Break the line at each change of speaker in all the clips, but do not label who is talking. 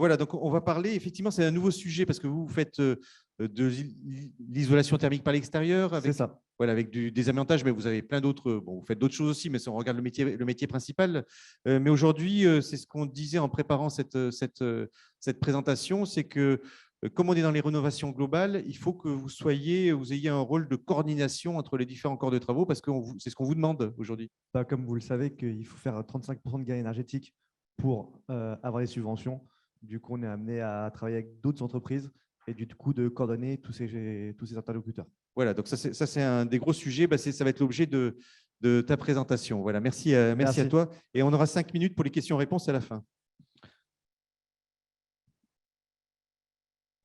voilà, donc on va parler, effectivement, c'est un nouveau sujet parce que vous faites de l'isolation thermique par l'extérieur
C'est
avec,
ça.
voilà, avec des amiantages, mais vous avez plein d'autres, bon, vous faites d'autres choses aussi, mais si on regarde le métier principal. Mais aujourd'hui, c'est ce qu'on disait en préparant cette présentation, c'est que comme on est dans les rénovations globales, il faut que vous ayez un rôle de coordination entre les différents corps de travaux parce que c'est ce qu'on vous demande aujourd'hui.
Comme vous le savez, qu'il faut faire 35% de gain énergétique pour avoir les subventions. Du coup, on est amené à travailler avec d'autres entreprises et du coup de coordonner tous ces interlocuteurs.
Voilà, donc ça c'est un des gros sujets. Bah, ça va être l'objet de ta présentation. Voilà, merci à
Merci.
toi. Et on aura 5 minutes pour les questions-réponses à la fin.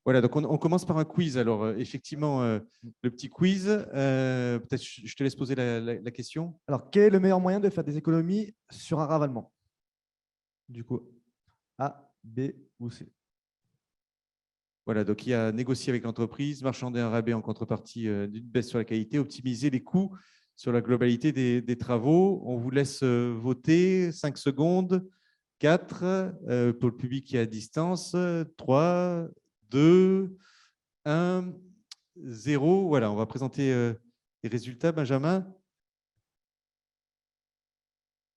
Voilà, donc on commence par un quiz. Alors, effectivement, le petit quiz. Peut-être je te laisse poser la question.
Alors, quel est le meilleur moyen de faire des économies sur un ravalement? Du coup, A, B ou C?
Voilà, donc il y a négocier avec l'entreprise, marchander un rabais en contrepartie d'une baisse sur la qualité, optimiser les coûts sur la globalité des travaux. On vous laisse voter. 5 secondes. 4 pour le public qui est à distance. 3, 2, 1, 0. Voilà, on va présenter les résultats, Benjamin.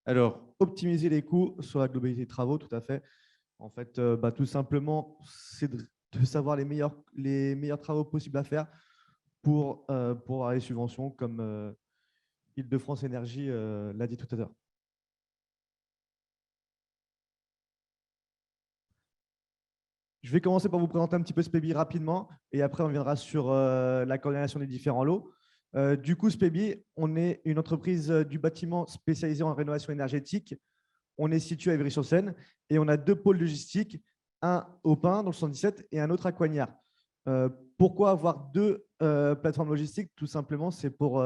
Alors,
Optimiser les coûts sur la globalité des travaux, tout à fait. En fait, tout simplement, c'est de savoir les meilleurs travaux possibles à faire pour avoir les subventions, comme Île-de-France Énergie l'a dit tout à l'heure. Je vais commencer par vous présenter un petit peu Spebi rapidement et après on viendra sur la coordination des différents lots. Du coup, Spebi, on est une entreprise du bâtiment spécialisée en rénovation énergétique. On est situé à Ivry-sur-Seine et on a 2 pôles logistiques, un au Pin dans le 77 et un autre à Coignard. Pourquoi avoir 2 plateformes logistiques? Tout simplement, c'est pour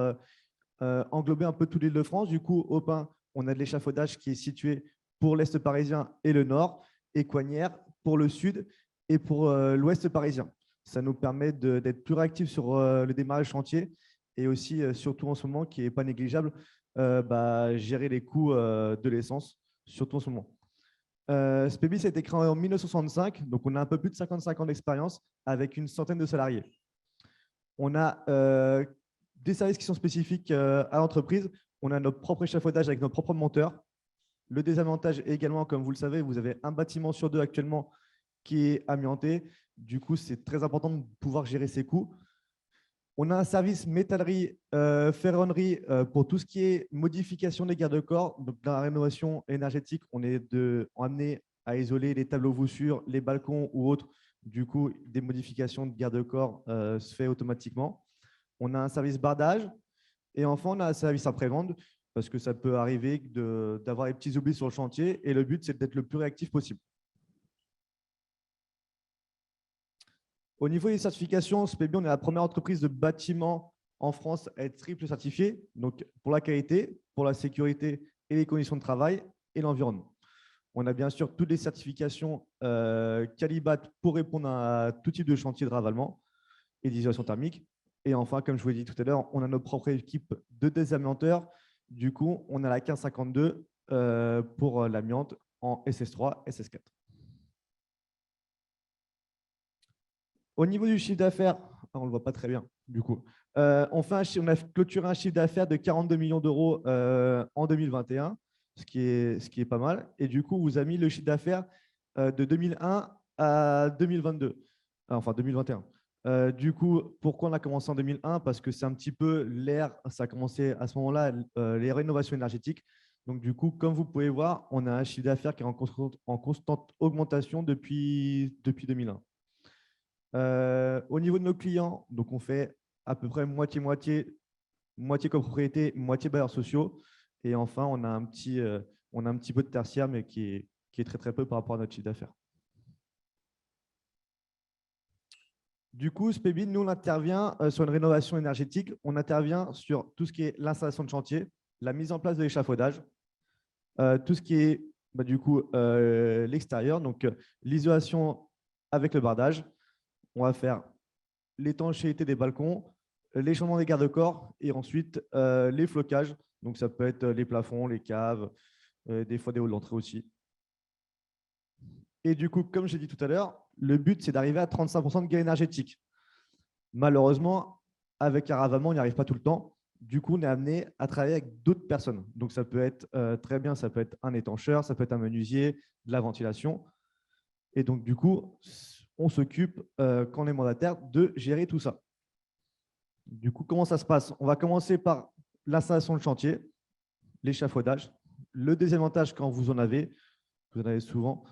englober un peu toute l'Île-de-France. Du coup, au Pin, on a de l'échafaudage qui est situé pour l'Est parisien et le Nord, et Coignard pour le Sud et pour l'Ouest parisien. Ça nous permet d'être plus réactifs sur le démarrage chantier et aussi, surtout en ce moment, qui n'est pas négligeable, gérer les coûts de l'essence, surtout en ce moment. Spebi, ça a été créé en 1965, donc on a un peu plus de 55 ans d'expérience avec une centaine de salariés. On a des services qui sont spécifiques à l'entreprise. On a notre propre échafaudage avec nos propres monteurs. Le désavantage également, comme vous le savez, vous avez un bâtiment sur 2 actuellement qui est amianté. Du coup, c'est très important de pouvoir gérer ses coûts. On a un service métallerie, ferronnerie pour tout ce qui est modification des garde-corps. Donc, dans la rénovation énergétique, on est amené à isoler les tableaux voussures, les balcons ou autres. Du coup, des modifications de garde-corps se fait automatiquement. On a un service bardage et enfin, on a un service après-vente parce que ça peut arriver d'avoir des petits oublis sur le chantier et le but, c'est d'être le plus réactif possible. Au niveau des certifications, Spebi, on est la première entreprise de bâtiment en France à être triple certifiée, donc pour la qualité, pour la sécurité et les conditions de travail et l'environnement. On a bien sûr toutes les certifications Calibat pour répondre à tout type de chantier de ravalement et d'isolation thermique. Et enfin, comme je vous l'ai dit tout à l'heure, on a notre propre équipe de désamianteurs. Du coup, on a la 1552 pour l'amiante en SS3, SS4. Au niveau du chiffre d'affaires, on ne le voit pas très bien, du coup. On a clôturé un chiffre d'affaires de 42 millions d'euros en 2021, ce qui est pas mal. Et du coup, vous avez mis le chiffre d'affaires de 2001 à 2022, enfin 2021. Du coup, pourquoi on a commencé en 2001? Parce que c'est un petit peu l'ère, ça a commencé à ce moment-là, les rénovations énergétiques. Donc, du coup, comme vous pouvez voir, on a un chiffre d'affaires qui est en constante augmentation depuis 2001. Au niveau de nos clients, donc on fait à peu près moitié-moitié, moitié copropriété, moitié bailleurs sociaux. Et enfin, on a un petit peu de tertiaire, mais qui est très, très peu par rapport à notre chiffre d'affaires. Du coup, Spebi, nous, on intervient sur une rénovation énergétique. On intervient sur tout ce qui est l'installation de chantier, la mise en place de l'échafaudage, tout ce qui est l'extérieur, donc l'isolation avec le bardage. On va faire l'étanchéité des balcons, les changements des garde-corps et ensuite les flocages. Donc, ça peut être les plafonds, les caves, des fois des halls d'entrée aussi. Et du coup, comme j'ai dit tout à l'heure, le but, c'est d'arriver à 35% de gain énergétique. Malheureusement, avec un ravalement, on n'y arrive pas tout le temps. Du coup, on est amené à travailler avec d'autres personnes. Donc, ça peut être très bien, ça peut être un étancheur, ça peut être un menuisier, de la ventilation. Et donc, du coup, on s'occupe, quand on est mandataire, de gérer tout ça. Du coup, comment ça se passe? On va commencer par l'installation de chantier, l'échafaudage. Le deuxième avantage, quand vous en avez souvent,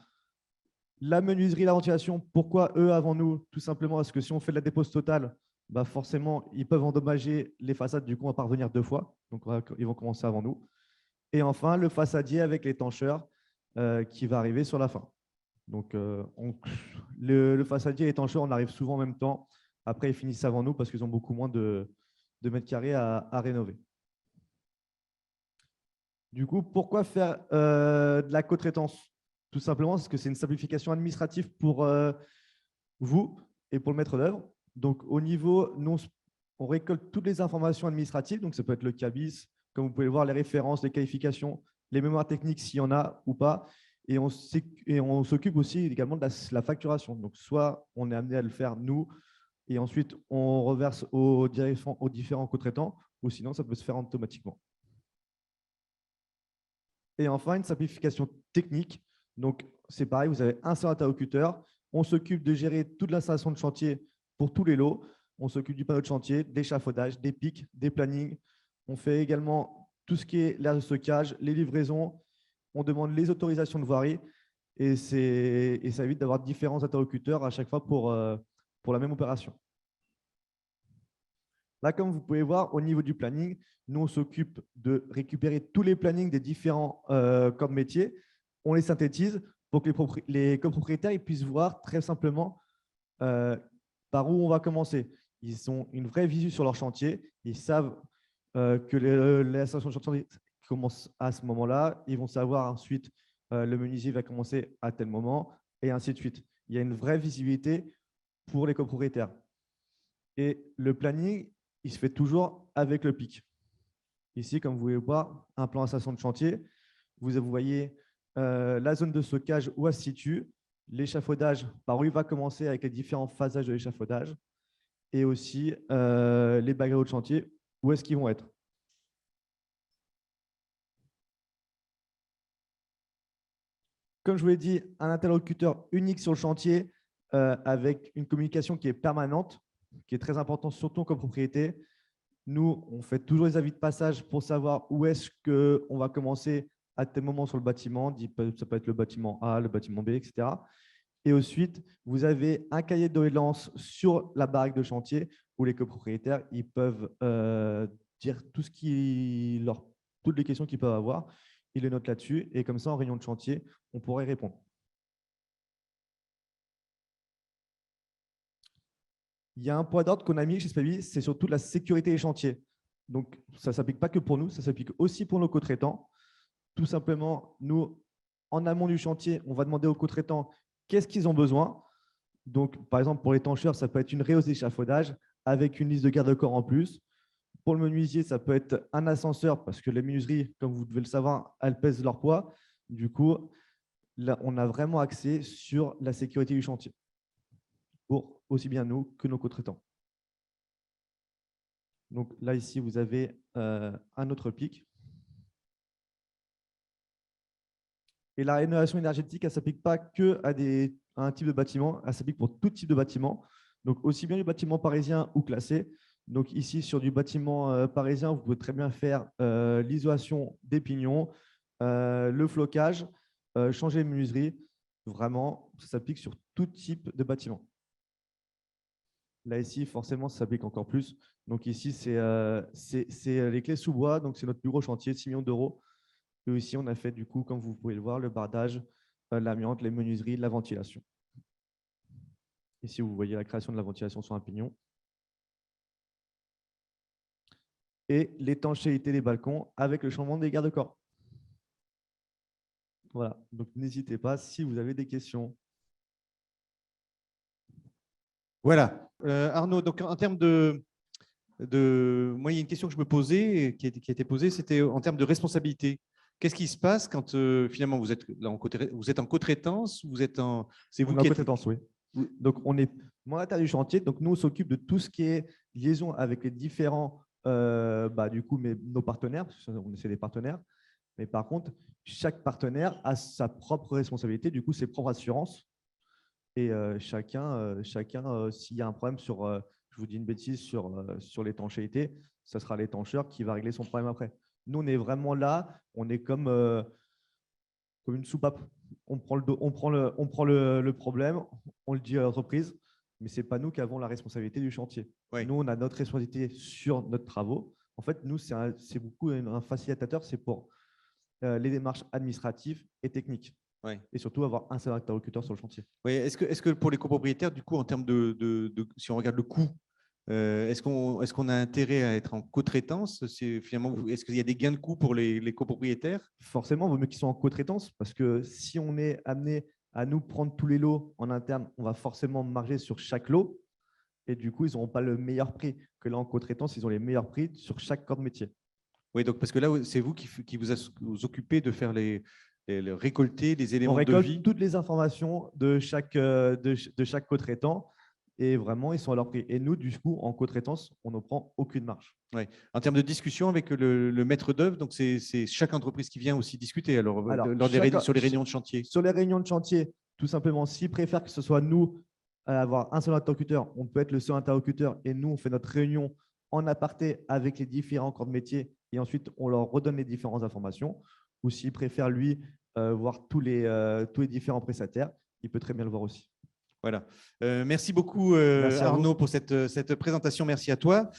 la menuiserie, la ventilation. Pourquoi eux avant nous? Tout simplement parce que si on fait de la dépose totale, bah forcément, ils peuvent endommager les façades. Du coup, on va pas revenir 2 fois. Donc, ils vont commencer avant nous. Et enfin, le façadier avec l'étancheur qui va arriver sur la fin. Donc, le façadier et l'étancheur, on arrive souvent en même temps. Après, ils finissent avant nous parce qu'ils ont beaucoup moins de mètres carrés à rénover. Du coup, pourquoi faire de la co-traitance? Tout simplement parce que c'est une simplification administrative pour vous et pour le maître d'œuvre. Donc, au niveau, nous, on récolte toutes les informations administratives. Donc, ça peut être le CABIS, comme vous pouvez le voir, les références, les qualifications, les mémoires techniques s'il y en a ou pas. Et on s'occupe aussi également de la facturation. Donc, soit on est amené à le faire nous, et ensuite on reverse aux différents co-traitants, ou sinon ça peut se faire automatiquement. Et enfin, une simplification technique. Donc, c'est pareil, vous avez un seul interlocuteur. On s'occupe de gérer toute l'installation de chantier pour tous les lots. On s'occupe du panneau de chantier, des échafaudages, des pics, des plannings. On fait également tout ce qui est l'aire de stockage, les livraisons. On demande les autorisations de voirie. Et ça évite d'avoir différents interlocuteurs à chaque fois pour la même opération. Là, comme vous pouvez voir, au niveau du planning, nous, on s'occupe de récupérer tous les plannings des différents corps de métier. On les synthétise pour que les copropriétaires ils puissent voir très simplement par où on va commencer. Ils ont une vraie visu sur leur chantier. Ils savent que l'installation de chantier commence à ce moment-là. Ils vont savoir ensuite le menuisier va commencer à tel moment et ainsi de suite. Il y a une vraie visibilité pour les copropriétaires. Et le planning, il se fait toujours avec le PIC. Ici, comme vous pouvez voir, un plan d'installation de chantier. Vous voyez la zone de stockage où elle se situe, l'échafaudage, par où il va commencer avec les différents phasages de l'échafaudage, et aussi les bagages de chantier, où est-ce qu'ils vont être. Comme je vous l'ai dit, un interlocuteur unique sur le chantier avec une communication qui est permanente, qui est très importante, surtout comme propriété. Nous, on fait toujours les avis de passage pour savoir où est-ce qu'on va commencer à tel moment sur le bâtiment. Ça peut être le bâtiment A, le bâtiment B, etc. Et ensuite, vous avez un cahier de doléances sur la baraque de chantier où les copropriétaires ils peuvent dire toutes les questions qu'ils peuvent avoir. Ils les notent là-dessus et comme ça, en réunion de chantier, on pourrait répondre. Il y a un point d'ordre qu'on a mis chez SPEBI, c'est surtout la sécurité des chantiers. Donc, ça ne s'applique pas que pour nous, ça s'applique aussi pour nos co-traitants. Tout simplement, nous, en amont du chantier, on va demander aux co-traitants qu'est-ce qu'ils ont besoin. Donc, par exemple, pour l'étancheur, ça peut être une rehausse d'échafaudage avec une liste de garde-corps en plus. Pour le menuisier, ça peut être un ascenseur parce que les menuiseries, comme vous devez le savoir, elles pèsent leur poids. Du coup, là, on a vraiment axé sur la sécurité du chantier pour aussi bien nous que nos co-traitants. Donc là, ici, vous avez un autre pic. Et la rénovation énergétique, elle ne s'applique pas que à un type de bâtiment, elle s'applique pour tout type de bâtiment. Donc aussi bien du bâtiment parisien ou classé. Donc ici, sur du bâtiment parisien, vous pouvez très bien faire l'isolation des pignons, le flocage, changer les menuiseries. Vraiment, ça s'applique sur tout type de bâtiment. Là, ici, forcément, ça s'applique encore plus. Donc ici, c'est les clés sous bois. Donc c'est notre plus gros chantier, 6 millions d'euros. Et ici, on a fait, du coup, comme vous pouvez le voir, le bardage, l'amiante, les menuiseries, la ventilation. Ici, vous voyez la création de la ventilation sur un pignon. Et l'étanchéité des balcons avec le changement des garde-corps. Voilà, donc n'hésitez pas si vous avez des questions.
Voilà. Arnaud, donc en termes moi, il y a une question que je me posais, qui a été posée, c'était en termes de responsabilité. Qu'est-ce qui se passe quand finalement vous êtes en co-traitance, c'est vous
On est en
qui êtes
co-traitance, oui. Donc, on est mandataire du chantier. Donc, nous, on s'occupe de tout ce qui est liaison avec les différents, du coup, nos partenaires, parce que c'est des partenaires. Mais par contre, chaque partenaire a sa propre responsabilité, du coup, ses propres assurances. Et chacun s'il y a un problème je vous dis une bêtise, sur l'étanchéité, ce sera l'étancheur qui va régler son problème après. Nous, on est vraiment là, on est comme une soupape. On prend le problème, on le dit à l'entreprise, mais ce n'est pas nous qui avons la responsabilité du chantier.
Oui.
Nous, on a notre responsabilité sur notre travaux. En fait, nous, c'est beaucoup un facilitateur, c'est pour les démarches administratives et techniques.
Ouais.
Et surtout avoir un seul interlocuteur sur le chantier.
Oui. Est-ce que pour les copropriétaires, du coup, en termes si on regarde le coût, est-ce qu'on a intérêt à être en co-traitance? Est-ce qu'il y a des gains de coût pour les copropriétaires?
Forcément, il vaut mieux qu'ils soient en co-traitance parce que si on est amené à nous prendre tous les lots en interne, on va forcément marger sur chaque lot et du coup, ils n'auront pas le meilleur prix. Que là, en co-traitance, ils ont les meilleurs prix sur chaque corps de métier.
Oui, donc parce que là, c'est vous qui vous occupez de faire récolter les éléments
On
de
récolte
devis.
toutes les informations de chaque co-traitant et vraiment, ils sont à leur prix. Et nous, du coup, en co-traitance, on ne prend aucune marge.
Ouais. En termes de discussion avec le maître d'œuvre, donc c'est chaque entreprise qui vient aussi discuter sur les réunions de chantier.
Sur les réunions de chantier, tout simplement, s'ils préfèrent que ce soit nous avoir un seul interlocuteur, on peut être le seul interlocuteur et nous, on fait notre réunion en aparté avec les différents corps de métier et ensuite, on leur redonne les différentes informations. Ou s'il préfère, lui, voir tous les différents prestataires, il peut très bien le voir aussi.
Voilà. Merci beaucoup,
Merci
Arnaud, pour cette présentation. Merci à toi.